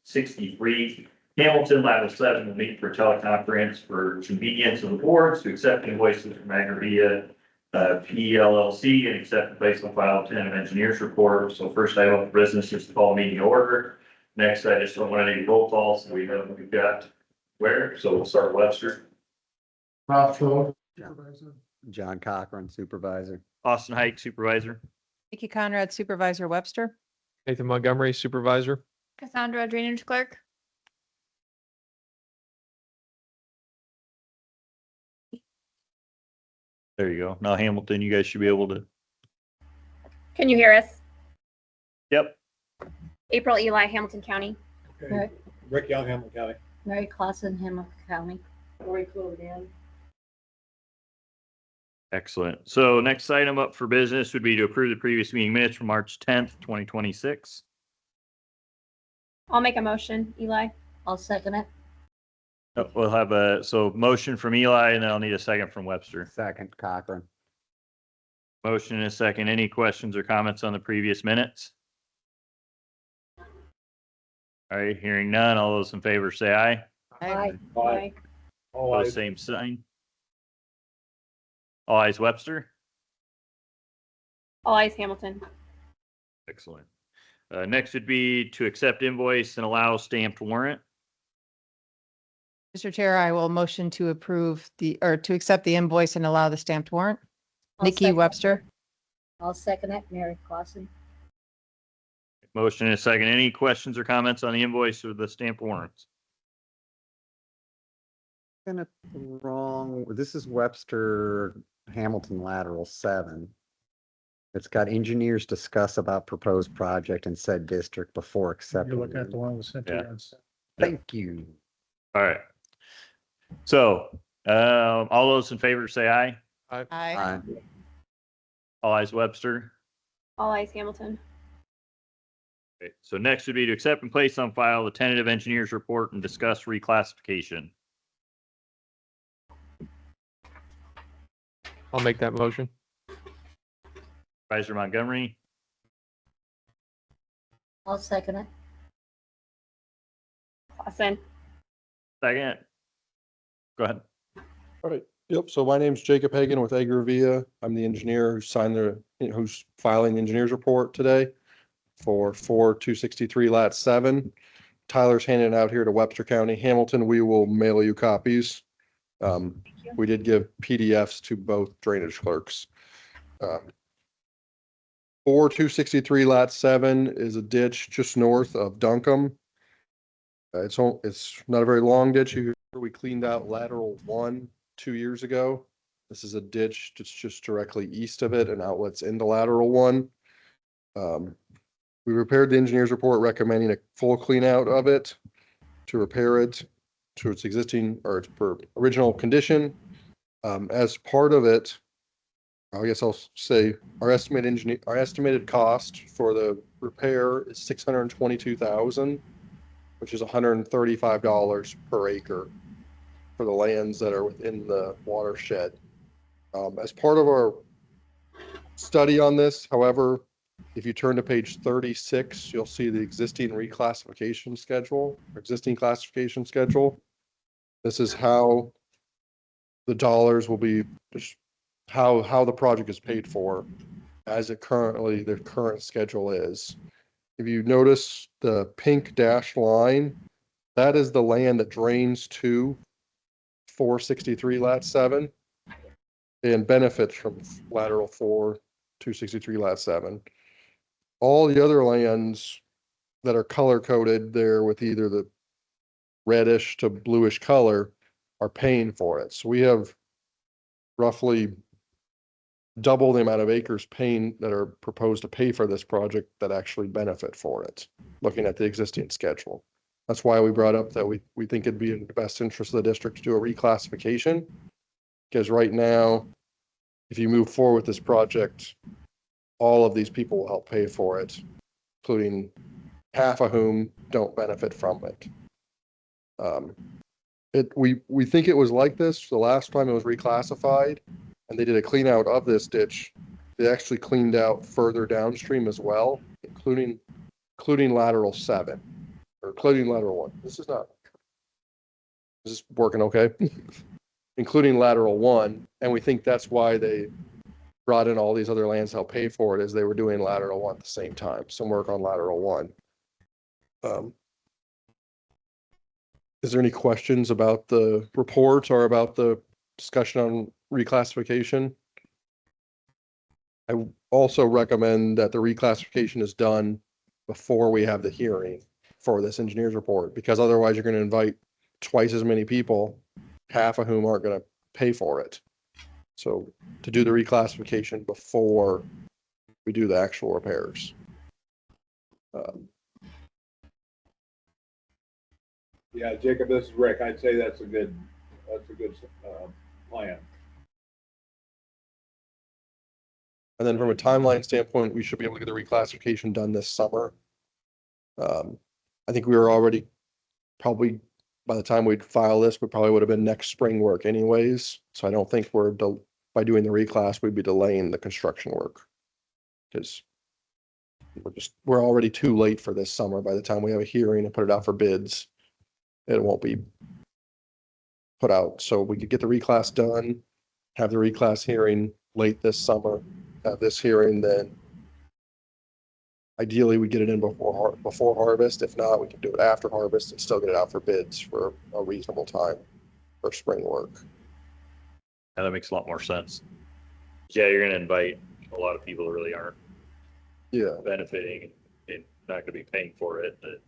263. Hamilton lateral 7 will meet for teleconference for convenience of the boards to accept invoices from Agravia PLLC and accept the place on file tentative engineers report. So first item of business is to call meeting to order. Next, I just don't want any roll calls. So we know we've got where. So we'll start Webster. John Cochran, supervisor. Austin Height, supervisor. Nikki Conrad, Supervisor. Webster. Nathan Montgomery, supervisor. Cassandra, drainage clerk. There you go. Now Hamilton, you guys should be able to. Can you hear us? Yep. April, Eli, Hamilton County. Okay. Rick Young, Hamilton County. Mary Clausen, Hamilton County. Lori Cloverdan. Excellent. So next item up for business would be to approve the previous meeting minutes from March 10th, 2026. I'll make a motion, Eli. I'll second it. We'll have a, motion from Eli and then I'll need a second from Webster. Second, Cochran. Motion and a second. Any questions or comments on the previous minutes? All right, hearing none. All those in favor say aye. Aye. Aye. All Opposed, ayes. same sign. All ayes Webster. All eyes Hamilton. Excellent. Next would be to accept invoice and allow stamped warrant. Mr. Chair, I will motion to approve to accept the invoice and allow the stamped warrant. I'll Nikki second Webster. I'll second it. Mary Clausen. Motion and a second. Any questions or comments on the invoice or the stamped warrants? Wrong. This is Webster Hamilton lateral 7. It's got engineers discuss about proposed project in said district before accepting. You're looking at the one with Cynthia. Thank you. All right. So, all those in favor say aye. Aye. Aye. All ayes Webster. All eyes Hamilton. Okay. So next would be to accept and place on file the tentative engineers report and discuss reclassification. I'll make that motion. Supervisor Montgomery, I'll second it. Clausen. second. Go ahead. All right. Yep. So my name's Jacob Hagan with Agravia. I'm the engineer who's filing the engineer's report today for 263 Lat 7. Tyler's handing it out here to Webster County. Hamilton, we will mail you copies. We did give PDFs to both drainage clerks. 263 Lat 7 is a ditch just north of Duncombe. It's not a very long ditch. We cleaned out lateral 1 2 years ago. This is a ditch just directly east of it and outlets into lateral 1. We repaired the engineer's report recommending a full clean out of it to repair it to its existing or its original condition. As part of it, I guess I'll say our estimated cost for the repair is $622,000, which is $135 per acre for the lands that are within the watershed. As part of our study on this, however, if you turn to page 36, you'll see the existing reclassification schedule, existing classification schedule. This is how the dollars will be, how the project is paid for as the current schedule is. If you notice the pink dashed line, that is the land that drains to 463 Lat 7 and benefits from lateral 4 263 Lat 7. All the other lands that are color coded there with either the reddish to bluish color are paying for it. So we have roughly double the amount of acres that are proposed to pay for this project that actually benefit for it, looking at the existing schedule. That's why we brought up that we think it'd be in the best interest of the district to do a reclassification, because right now, if you move forward with this project, all of these people will help pay for it, including half of whom don't benefit from it. We think it was like this the last time it was reclassified, and they did a clean out of this ditch. They actually cleaned out further downstream as well, including lateral 7. or including lateral one. This is not. This is working okay. Including lateral one, and we think that's why they brought in all these other lands to help pay for it, is they were doing lateral one at the same time, some work on lateral one. Is there any questions about the report or about the discussion on reclassification? I also recommend that the reclassification is done before we have the hearing for this engineer's report, because otherwise you're going to invite twice as many people, half of whom aren't going to pay for it. So to do the reclassification before we do the actual repairs. Yeah, Jacob, this is Rick. I'd say that's a good plan. And then from a timeline standpoint, we should be able to get the reclassification done this summer. I think we were already probably, by the time we'd file this, we probably would have been next spring work anyways. So I don't think by doing the reclass, we'd be delaying the construction work. Because we're already too late for this summer. By the time we have a hearing and put it out for bids, it won't be put out. So we could get the reclass done, have the reclass hearing late this summer, have this hearing, then ideally we get it in before harvest. If not, we can do it after harvest and still get it out for bids for a reasonable time for spring work. Yeah, that makes a lot more sense. Yeah, you're gonna invite a lot of people who really aren't Yeah, benefiting and not gonna be paying for it. But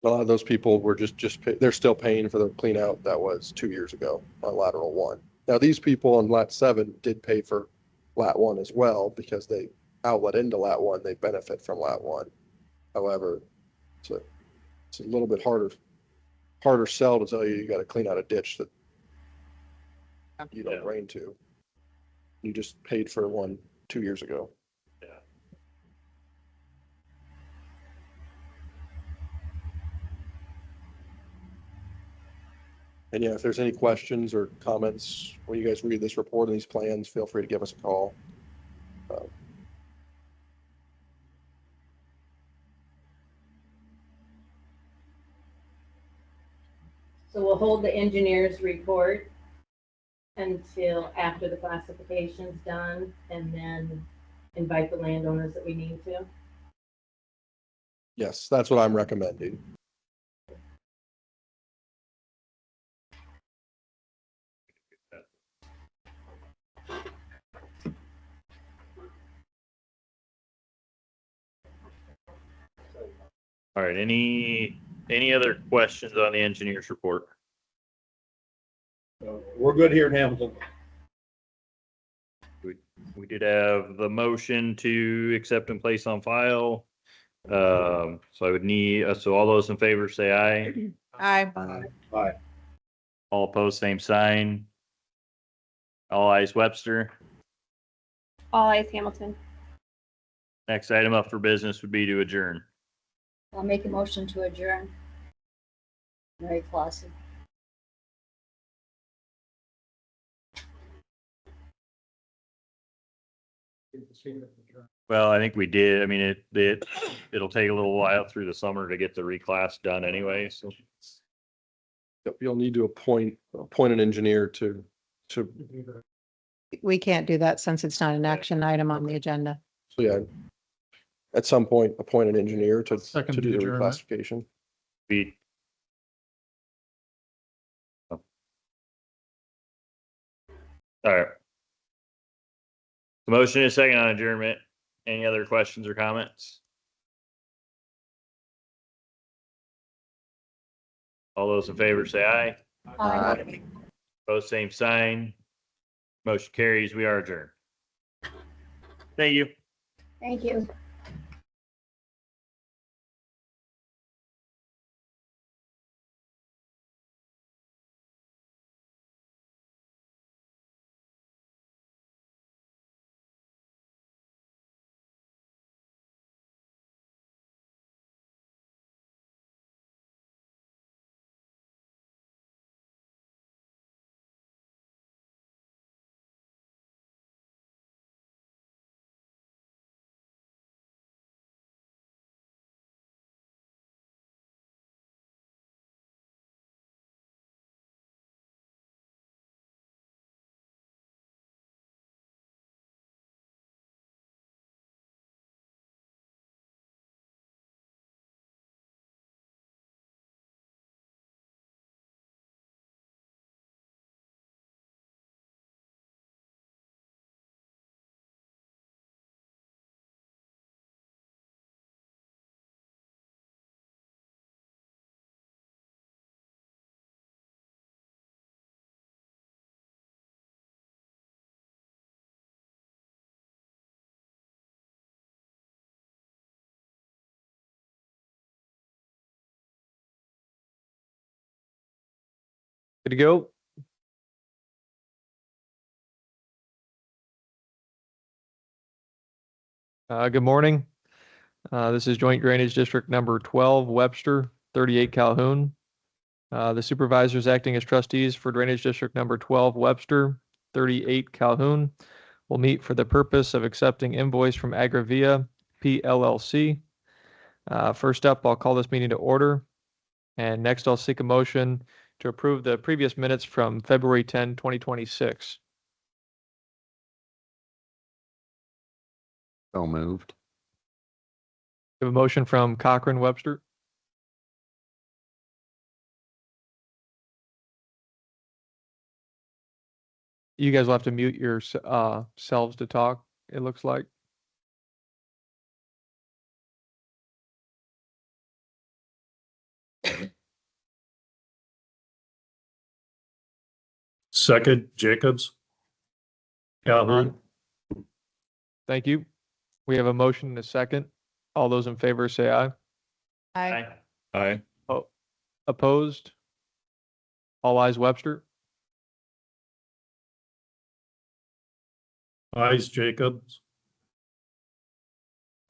a lot of those people were they're still paying for the clean out that was 2 years ago on lateral one. Now, these people on lat 7 did pay for lat 1 as well, because they outlet into lat 1, they benefit from lat 1. However, it's a little bit harder sell to tell you got to clean out a ditch that you don't Yeah. drain to. You just paid for one 2 years ago. yeah. And yeah, if there's any questions or comments when you guys read this report and these plans, feel free to give us a call. So we'll hold the engineer's report until after the classification's done, and then invite the landowners that we need to. Yes, that's what I'm recommending. All right, any other questions on the engineer's report? We're good here in Hamilton. We did have the motion to accept and place on file. So I would need, so all those in favor say aye. Aye. Aye. All opposed, same sign. All ayes Webster. All eyes Hamilton. Next item up for business would be to adjourn. I'll make a motion to adjourn. Mary Clausen. Well, I think we did. I mean, it'll take a little while through the summer to get the reclass done anyway, so. Yep, you'll need to appoint an engineer to, We can't do that since it's not an action item on the agenda. so yeah, at some point, appoint an engineer to Second do the adjournment. reclassification. Be. All right. The motion is second on adjournment. Any other questions or comments? All those in favor say aye. Aye. Both same sign. Motion carries. We are adjourned. Thank you. Thank you. Good to go? Good morning. This is Joint Drainage District number 12, Webster, 38 Calhoun. The supervisors acting as trustees for Drainage District number 12, Webster, 38 Calhoun will meet for the purpose of accepting invoice from Agravia PLLC. First up, I'll call this meeting to order. And next, I'll seek a motion to approve the previous minutes from February 10, 2026. So moved. We have a motion from Cochran Webster. You guys will have to mute your selves to talk, it looks like. Second, Jacobs. Calhoun. Thank you. We have a motion and a second. All those in favor say aye. Aye. Aye. Opposed? All ayes Webster. Ayes, Jacobs.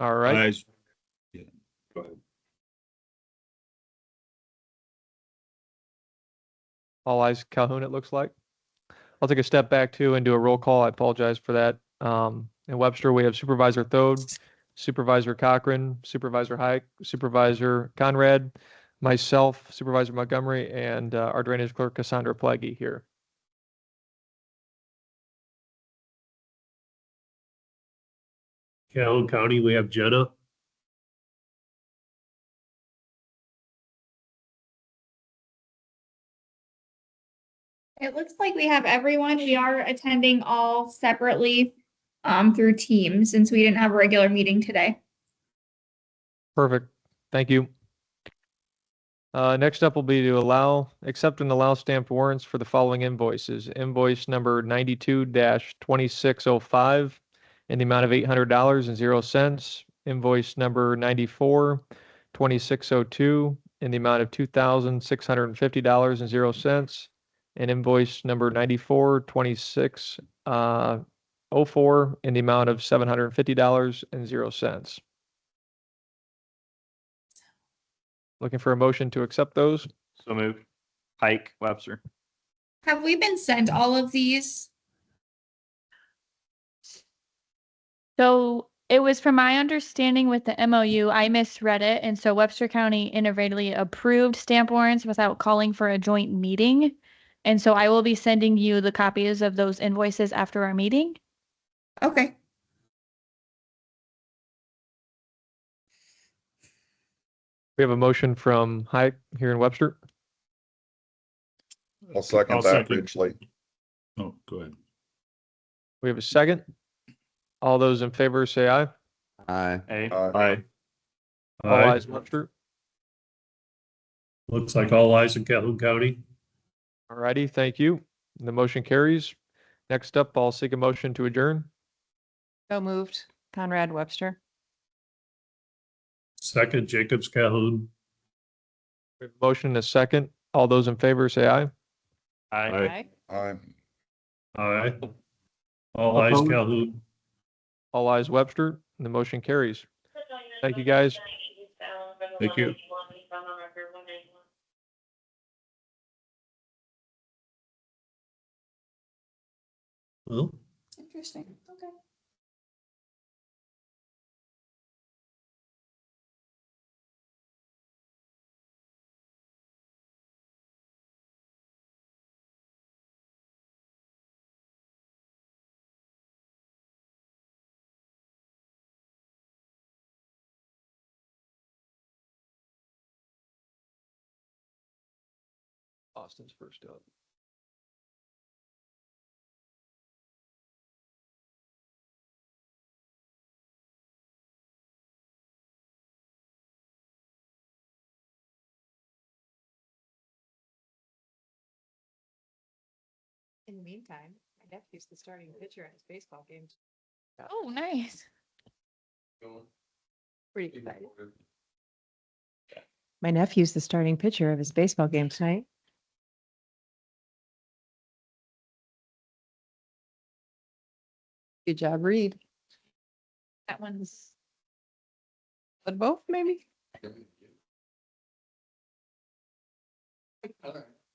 All right. Ayes. Yeah, go ahead. All ayes Calhoun, it looks like. I'll take a step back too and do a roll call. I apologize for that. In Webster, we have Supervisor Thode, Supervisor Cochran, Supervisor Hike, Supervisor Conrad, myself, Supervisor Montgomery, and our drainage clerk, Cassandra Plagge here. Calhoun County, we have Jenna. It looks like we have everyone. We are attending all separately through Teams since we didn't have a regular meeting today. Perfect. Thank you. Next up will be to accept and allow stamped warrants for the following invoices. Invoice number 92-2605 in the amount of $800.00. Invoice number 94-2602 in the amount of $2,650.00. And invoice number 94-2604 in the amount of $750.00. Looking for a motion to accept those. So moved. Hike, Webster. Have we been sent all of these? So it was from my understanding with the MOU, I misread it. And so Webster County inadvertently approved stamp warrants without calling for a joint meeting. And so I will be sending you the copies of those invoices after our meeting. Okay. We have a motion from Hike here in Webster. I'll second that, Ridgely. Oh, go ahead. We have a second. All those in favor say aye. Aye. Aye. All Aye. ayes Webster. Looks like all ayes in Calhoun County. All righty, thank you. The motion carries. Next up, I'll seek a motion to adjourn. So moved. Conrad Webster. Second, Jacobs, Calhoun. We have a motion and a second. All those in favor say aye. Aye. Aye. Aye. All ayes, Opposed? Calhoun. All ayes Webster. And the motion carries. Thank you, guys. Thank you. Well, Interesting. Okay. Austin's first up. In the meantime, my nephew's the starting pitcher at his baseball game. Oh, nice. Pretty excited. My nephew's the starting pitcher of his baseball game tonight. Good job, Reed. That one's. But both, maybe?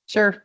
Sure.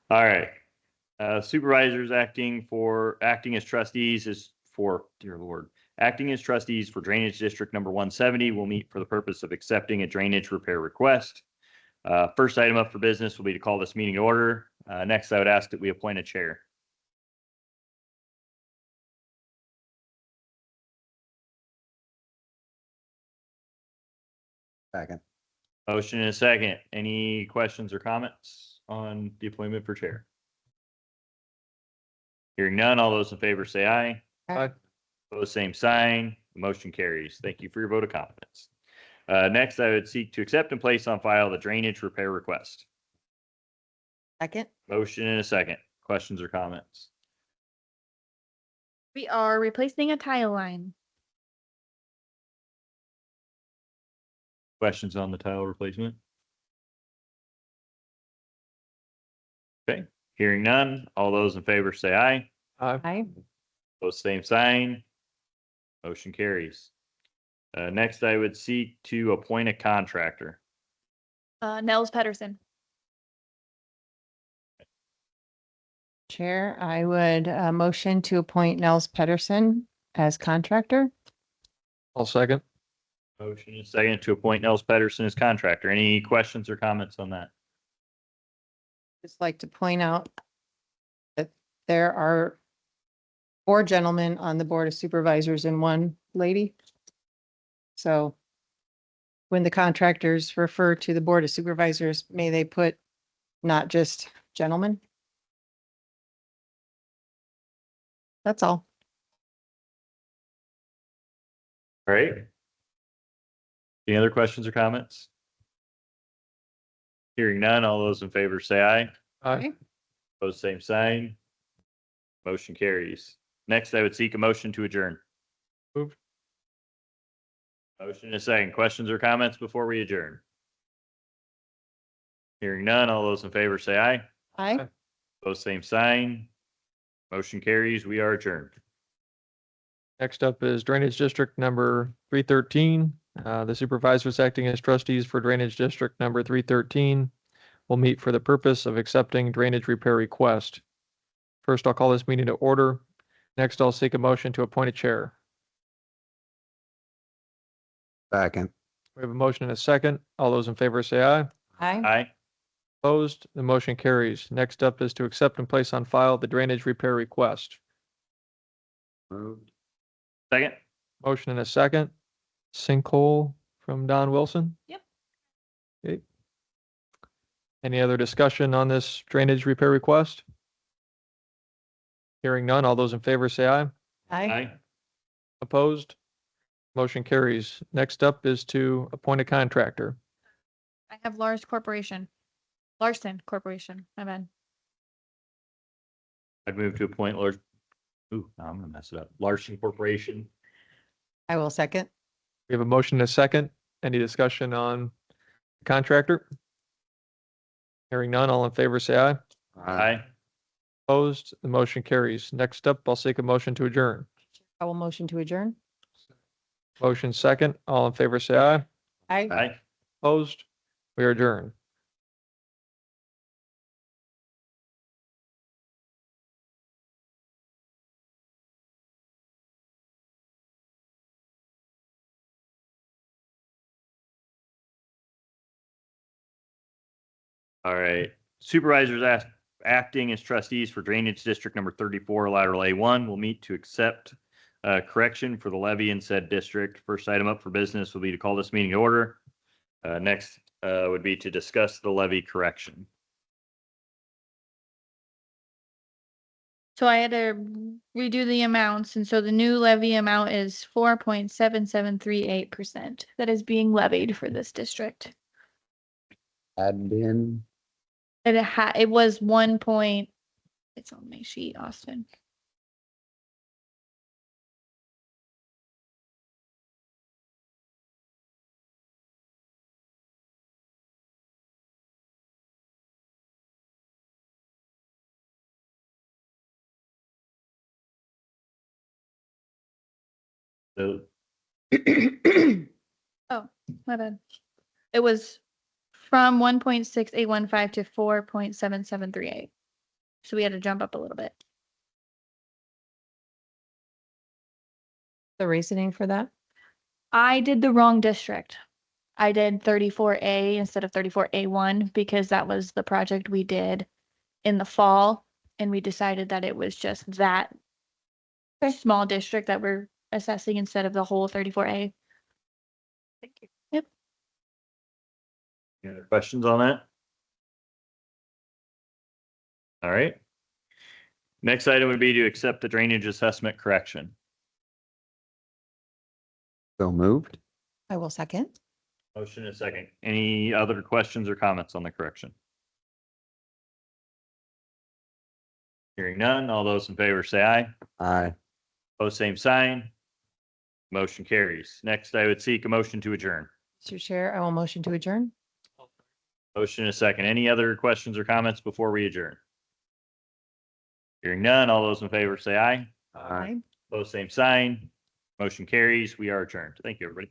All right. Supervisors acting as trustees is for, dear Lord, acting as trustees for Drainage District number 170 will meet for the purpose of accepting a drainage repair request. First item up for business will be to call this meeting to order. Next, I would ask that we appoint a chair. Second. Motion and a second. Any questions or comments on the appointment for chair? Hearing none, all those in favor say aye. Aye. Opposed, same sign. The motion carries. Thank you for your vote of confidence. Next, I would seek to accept and place on file the drainage repair request. Second. Motion and a second. Questions or comments? We are replacing a tile line. Questions on the tile replacement? Okay, hearing none. All those in favor say aye. Aye. Aye. Opposed, same sign. Motion carries. Next, I would seek to appoint a contractor. Nels Pedersen. Chair, I would motion to appoint Nels Pedersen as contractor. I'll second. Motion and a second to appoint Nels Pedersen as contractor. Any questions or comments on that? Just like to point out that there are 4 gentlemen on the Board of Supervisors and 1 lady. So when the contractors refer to the Board of Supervisors, may they put not just gentlemen? That's all. All right. Any other questions or comments? Hearing none, all those in favor say aye. Aye. Opposed, same sign. Motion carries. Next, I would seek a motion to adjourn. Moved. Motion and a second. Questions or comments before we adjourn? Hearing none, all those in favor say aye. Aye. Aye. Both same sign. Motion carries. We are adjourned. Next up is Drainage District number 313. The supervisors acting as trustees for Drainage District number 313 will meet for the purpose of accepting drainage repair request. First, I'll call this meeting to order. Next, I'll seek a motion to appoint a chair. Second. We have a motion and a second. All those in favor say aye. Aye. Aye. Opposed? The motion carries. Next up is to accept and place on file the drainage repair request. Moved. Second. Motion and a second. Sinkhole from Don Wilson. Yep. Okay. Any other discussion on this drainage repair request? Hearing none. All those in favor say aye. Aye. Opposed? Motion carries. Next up is to appoint a contractor. I have Larson Corporation, my bad. I'd move to appoint Larson. Ooh, now I'm gonna mess it up. Larson Corporation. I will second. We have a motion and a second. Any discussion on the contractor? Hearing none. All in favor say aye. Aye. Opposed? The motion carries. Next up, I'll seek a motion to adjourn. I will motion to adjourn. Motion second. All in favor say aye. Aye. Aye. Opposed? We are adjourned. All right. Supervisors acting as trustees for Drainage District number 34, lateral A1 will meet to accept correction for the levy in said district. First item up for business will be to call this meeting to order. Next would be to discuss the levy correction. So I had to redo the amounts, and so the new levy amount is 4.7738% that is being levied for this district. Had been, It was 1 point, it's on my sheet, Austin. So Oh, my bad. It was from 1.6815 to 4.7738. So we had to jump up a little bit. The reasoning for that? I did the wrong district. I did 34A instead of 34A1 because that was the project we did in the fall. And we decided that it was just that small district that we're assessing instead of the whole 34A. Thank you. Yep. any other questions on that? All right. Next item would be to accept the drainage assessment correction. so moved. I will second. Motion and a second. Any other questions or comments on the correction? Hearing none. All those in favor say aye. Aye. Opposed, same sign. Motion carries. Next, I would seek a motion to adjourn. Mr. Chair, I will motion to adjourn. Motion and a second. Any other questions or comments before we adjourn? Hearing none. All those in favor say aye. Aye. Opposed, same sign. Motion carries. We are adjourned. Thank you, everybody.